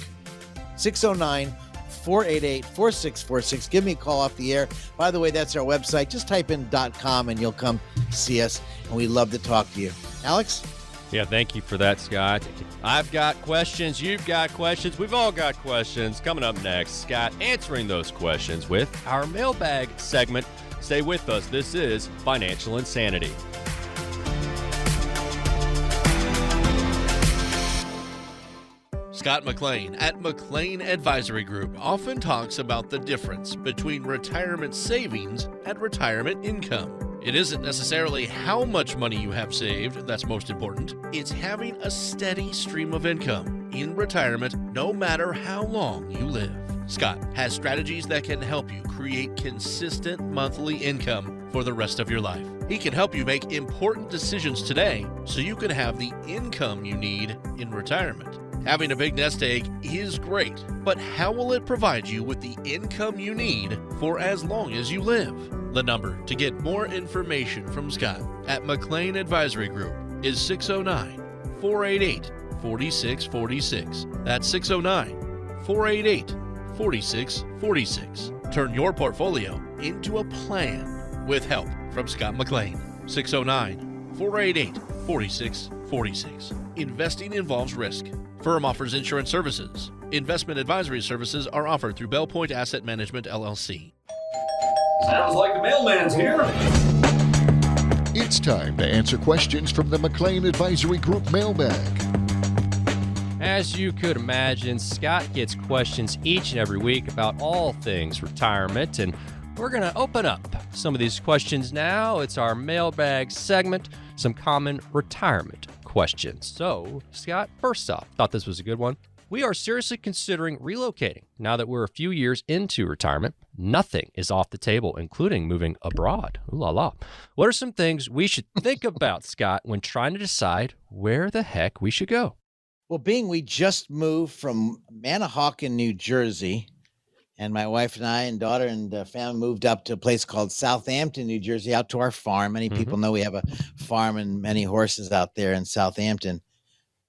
609-488-4646. Give me a call off the air. By the way, that's our website. Just type in .com and you'll come see us, and we'd love to talk to you. Alex? Yeah, thank you for that, Scott. I've got questions. You've got questions. We've all got questions. Coming up next, Scott answering those questions with our mailbag segment. Stay with us. This is Financial Insanity. Scott McLean at McLean Advisory Group often talks about the difference between retirement savings and retirement income. It isn't necessarily how much money you have saved that's most important. It's having a steady stream of income in retirement no matter how long you live. Scott has strategies that can help you create consistent monthly income for the rest of your life. He can help you make important decisions today so you can have the income you need in retirement. Having a big nest egg is great, but how will it provide you with the income you need for as long as you live? The number to get more information from Scott at McLean Advisory Group is 609-488-4646. That's 609-488-4646. Turn your portfolio into a plan with help from Scott McLean. 609-488-4646. Investing involves risk. Firm offers insurance services. Investment advisory services are offered through Bell Point Asset Management, LLC. Sounds like the mailman's here. It's time to answer questions from the McLean Advisory Group mailbag. As you could imagine, Scott gets questions each and every week about all things retirement, and we're going to open up some of these questions now. It's our mailbag segment, some common retirement questions. So, Scott, first off, thought this was a good one. We are seriously considering relocating now that we're a few years into retirement. Nothing is off the table, including moving abroad. Ooh la la. What are some things we should think about, Scott, when trying to decide where the heck we should go? Well, we just moved from Manahawkin, New Jersey, and my wife and I and daughter and family moved up to a place called Southampton, New Jersey, out to our farm. Many people know we have a farm and many horses out there in Southampton.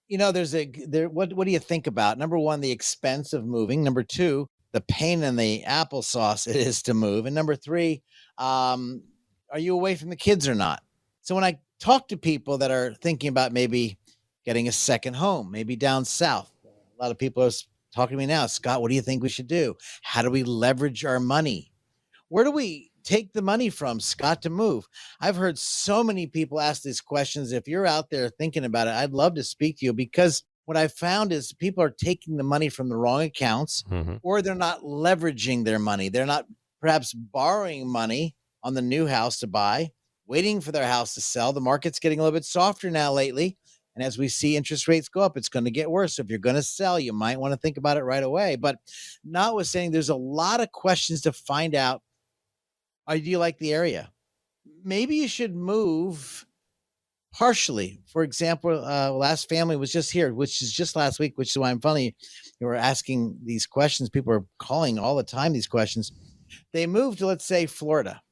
What do you think about? Number one, the expense of moving. Number two, the pain in the applesauce it is to move. And number three, are you away from the kids or not? So when I talk to people that are thinking about maybe getting a second home, maybe down south, a lot of people are talking to me now. Scott, what do you think we should do? How do we leverage our money? Where do we take the money from, Scott, to move? I've heard so many people ask these questions. If you're out there thinking about it, I'd love to speak to you, because what I found is people are taking the money from the wrong accounts, or they're not leveraging their money. They're not perhaps borrowing money on the new house to buy, waiting for their house to sell. The market's getting a little bit softer now lately. And as we see interest rates go up, it's going to get worse. So if you're going to sell, you might want to think about it right away. But notwithstanding, there's a lot of questions to find out. Do you like the area? Maybe you should move partially. For example, last family was just here, which is just last week, which is why I'm funny. You were asking these questions. People are calling all the time, these questions. They moved to, let's say, Florida.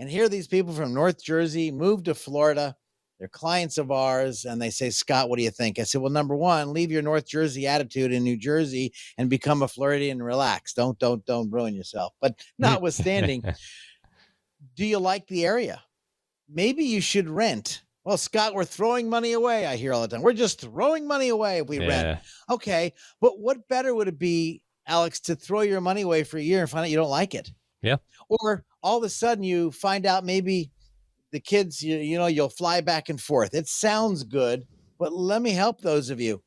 And here are these people from North Jersey moved to Florida. They're clients of ours. And they say, Scott, what do you think? I said, well, number one, leave your North Jersey attitude in New Jersey and become a Floridian and relax. Don't ruin yourself. But notwithstanding, do you like the area? Maybe you should rent. Well, Scott, we're throwing money away. I hear all the time. We're just throwing money away if we rent. Okay. But what better would it be, Alex, to throw your money away for a year and find out you don't like it? Yeah. Or all of a sudden you find out maybe the kids, you'll fly back and forth. It sounds good, but let me help those of you.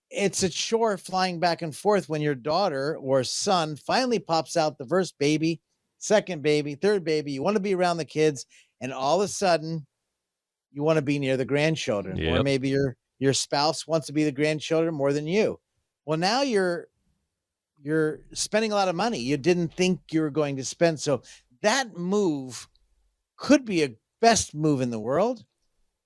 It's a chore flying back and forth when your daughter or son finally pops out the first baby, second baby, third baby. You want to be around the kids, and all of a sudden you want to be near the grandchildren. Or maybe your spouse wants to be the grandchildren more than you. Well, now you're spending a lot of money you didn't think you were going to spend. So that move could be a best move in the world,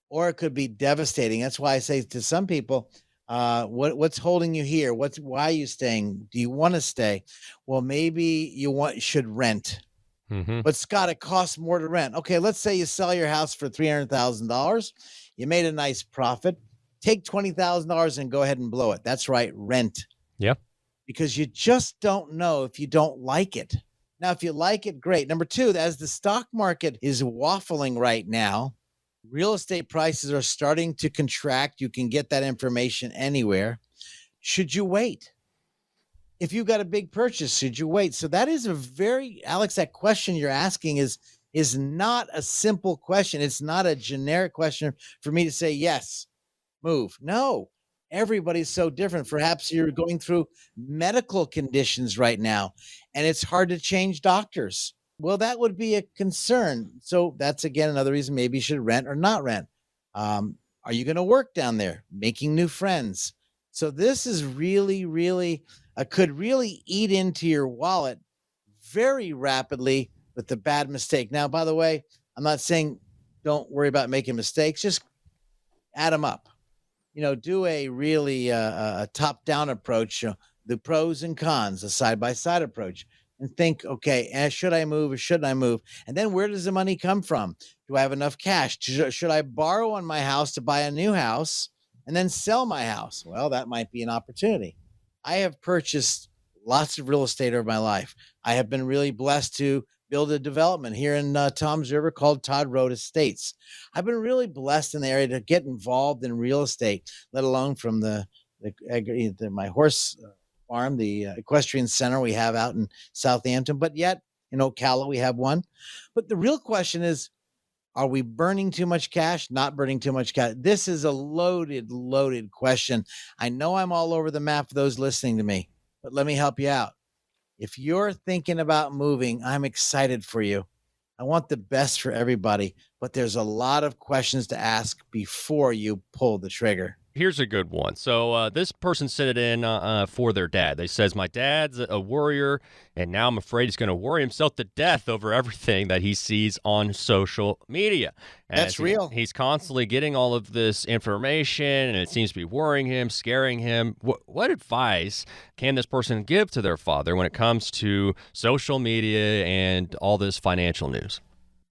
or it could be devastating. That's why I say to some people, what's holding you here? Why are you staying? Do you want to stay? Well, maybe you should rent. But Scott, it costs more to rent. Okay, let's say you sell your house for $300,000. You made a nice profit. Take $20,000 and go ahead and blow it. That's right, rent. Yeah. Because you just don't know if you don't like it. Now, if you like it, great. Number two, as the stock market is waffling right now, real estate prices are starting to contract. You can get that information anywhere. Should you wait? If you got a big purchase, should you wait? So that is Alex, that question you're asking is not a simple question. It's not a generic question for me to say, yes, move. No. Everybody's so different. Perhaps you're going through medical conditions right now, and it's hard to change doctors. Well, that would be a concern. So that's, again, another reason maybe you should rent or not rent. Are you going to work down there, making new friends? So this is really could really eat into your wallet very rapidly with the bad mistake. Now, by the way, I'm not saying don't worry about making mistakes. Just add them up. Do a really a top-down approach, the pros and cons, a side-by-side approach, and think, okay, should I move or shouldn't I move? And then where does the money come from? Do I have enough cash? Should I borrow on my house to buy a new house and then sell my house? Well, that might be an opportunity. I have purchased lots of real estate over my life. I have been really blessed to build a development here in Toms River called Todd Road Estates. I've been really blessed in the area to get involved in real estate, let alone from my horse farm, the equestrian center we have out in Southampton, but yet in Ocala we have one. But the real question is, are we burning too much cash, not burning too much cash? This is a loaded question. I know I'm all over the map for those listening to me, but let me help you out. If you're thinking about moving, I'm excited for you. I want the best for everybody, but there's a lot of questions to ask before you pull the trigger. Here's a good one. So this person sent it in for their dad. They says, my dad's a worrier, and now I'm afraid he's going to worry himself to death over everything that he sees on social media. That's real. He's constantly getting all of this information, and it seems to be worrying him, scaring him. What advice can this person give to their father when it comes to social media and all this financial news?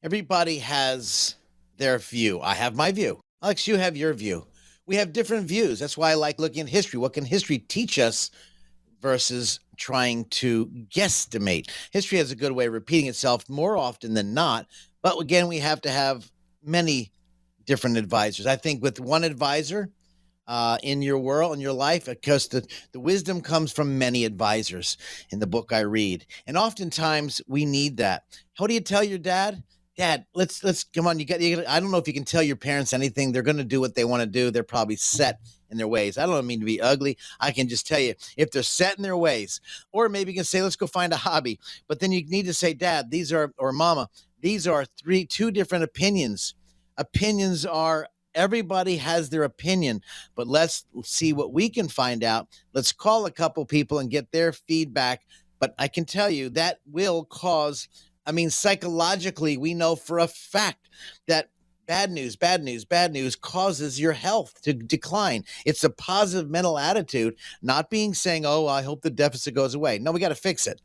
Everybody has their view. I have my view. Alex, you have your view. We have different views. That's why I like looking at history. What can history teach us versus trying to guesstimate? History has a good way of repeating itself more often than not. But again, we have to have many different advisors. I think with one advisor in your world, in your life, because the wisdom comes from many advisors in the book I read. And oftentimes we need that. How do you tell your dad? Dad, let's come on. You got. I don't know if you can tell your parents anything. They're going to do what they want to do. They're probably set in their ways. I don't mean to be ugly. I can just tell you if they're set in their ways, or maybe you can say, let's go find a hobby. But then you need to say, Dad, these are, or Mama, these are two different opinions. Opinions are, everybody has their opinion, but let's see what we can find out. Let's call a couple people and get their feedback. But I can tell you that will cause, psychologically, we know for a fact that bad news causes your health to decline. It's a positive mental attitude, not saying, oh, I hope the deficit goes away. No, we got to fix it.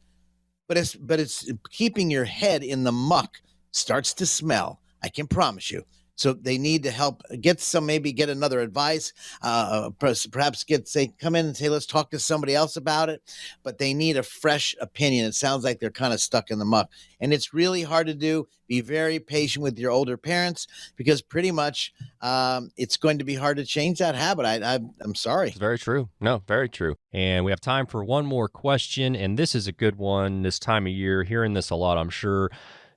But it's keeping your head in the muck starts to smell. I can promise you. So they need to help get another advice, perhaps come in and say, let's talk to somebody else about it. But they need a fresh opinion. It sounds like they're kind of stuck in the muck. And it's really hard to do. Be very patient with your older parents, because pretty much it's going to be hard to change that habit. I'm sorry. It's very true. No, very true. And we have time for one more question. And this is a good one this time of year. Hearing this a lot, I'm sure.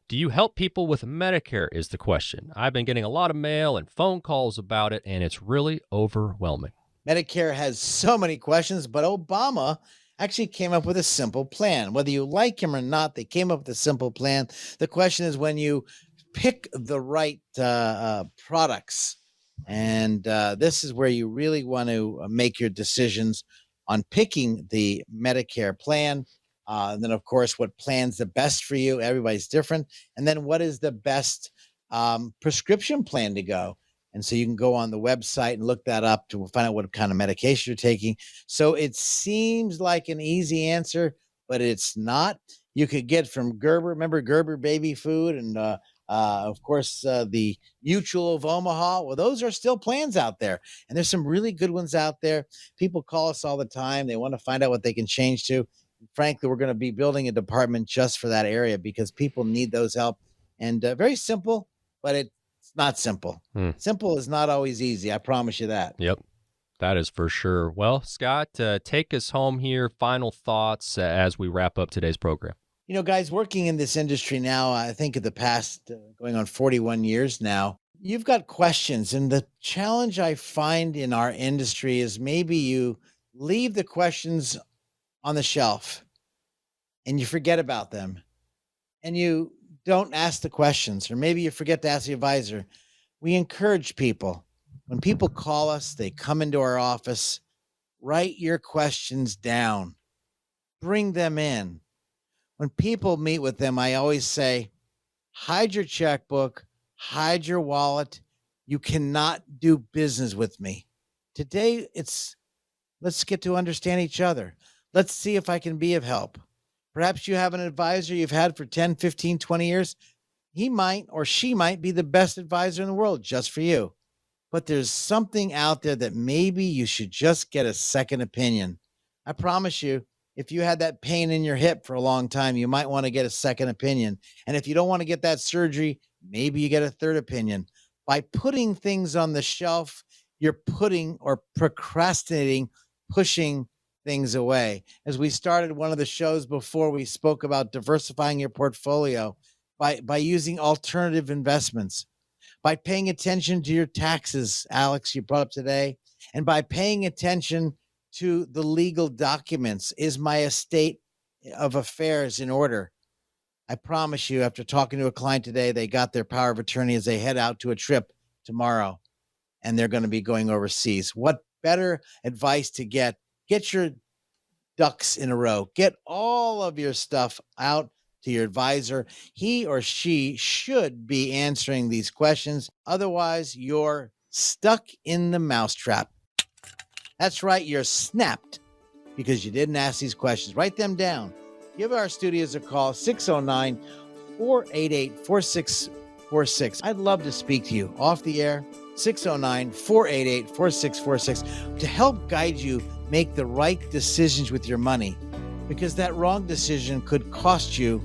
Do you help people with Medicare is the question. I've been getting a lot of mail and phone calls about it, and it's really overwhelming. Medicare has so many questions, but Obama actually came up with a simple plan. Whether you like him or not, they came up with a simple plan. The question is, when you pick the right products, and this is where you really want to make your decisions on picking the Medicare plan. And then, of course, what plan's the best for you? Everybody's different. And then what is the best prescription plan to go? And so you can go on the website and look that up to find out what kind of medication you're taking. So it seems like an easy answer, but it's not. You could get from Gerber. Remember Gerber baby food? And, of course, the Mutual of Omaha. Well, those are still plans out there. And there's some really good ones out there. People call us all the time. They want to find out what they can change to. Frankly, we're going to be building a department just for that area, because people need those help. And very simple, but it's not simple. Simple is not always easy. I promise you that. Yep, that is for sure. Well, Scott, take us home here. Final thoughts as we wrap up today's program. You know, guys, working in this industry now, I think of the past going on 41 years now, you've got questions. And the challenge I find in our industry is maybe you leave the questions on the shelf and you forget about them, and you don't ask the questions, or maybe you forget to ask the advisor. We encourage people, when people call us, they come into our office, write your questions down, bring them in. When people meet with them, I always say, hide your checkbook, hide your wallet. You cannot do business with me. Today, let's get to understand each other. Let's see if I can be of help. Perhaps you have an advisor you've had for 10, 15, 20 years. He might or she might be the best advisor in the world just for you. But there's something out there that maybe you should just get a second opinion. I promise you, if you had that pain in your hip for a long time, you might want to get a second opinion. And if you don't want to get that surgery, maybe you get a third opinion. By putting things on the shelf, you're procrastinating, pushing things away. As we started one of the shows before, we spoke about diversifying your portfolio by using alternative investments, by paying attention to your taxes, Alex, you brought up today, and by paying attention to the legal documents. Is my estate of affairs in order? I promise you, after talking to a client today, they got their power of attorney as they head out to a trip tomorrow, and they're going to be going overseas. What better advice to get? Get your ducks in a row. Get all of your stuff out to your advisor. He or she should be answering these questions. Otherwise, you're stuck in the mousetrap. That's right, you're snapped because you didn't ask these questions. Write them down. Give our studios a call, 609-488-4646. I'd love to speak to you off the air 609-488-4646 to help guide you make the right decisions with your money, because that wrong decision could cost you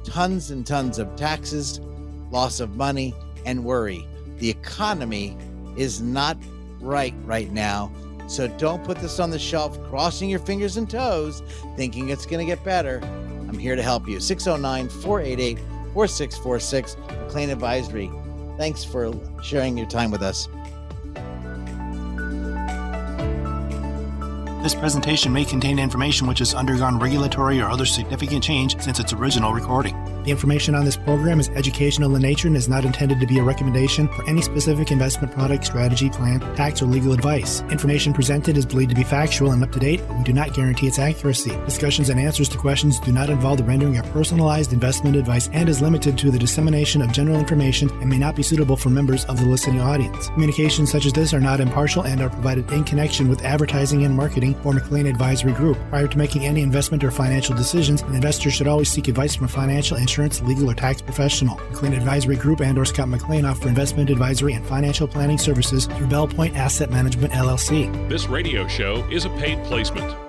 tons and tons of taxes, loss of money, and worry. The economy is not right now. So don't put this on the shelf, crossing your fingers and toes, thinking it's going to get better. I'm here to help you. 609-488-4646, McLean Advisory. Thanks for sharing your time with us. This presentation may contain information which has undergone regulatory or other significant change since its original recording. The information on this program is educational in nature and is not intended to be a recommendation for any specific investment product, strategy, plan, tax, or legal advice. Information presented is believed to be factual and up to date, but we do not guarantee its accuracy. Discussions and answers to questions do not involve the rendering of personalized investment advice and is limited to the dissemination of general information and may not be suitable for members of the listening audience. Communications such as this are not impartial and are provided in connection with advertising and marketing for McLean Advisory Group. Prior to making any investment or financial decisions, an investor should always seek advice from a financial, insurance, legal, or tax professional. McLean Advisory Group and/or Scott McLean offer investment advisory and financial planning services through Bell Point Asset Management, LLC. This radio show is a paid placement.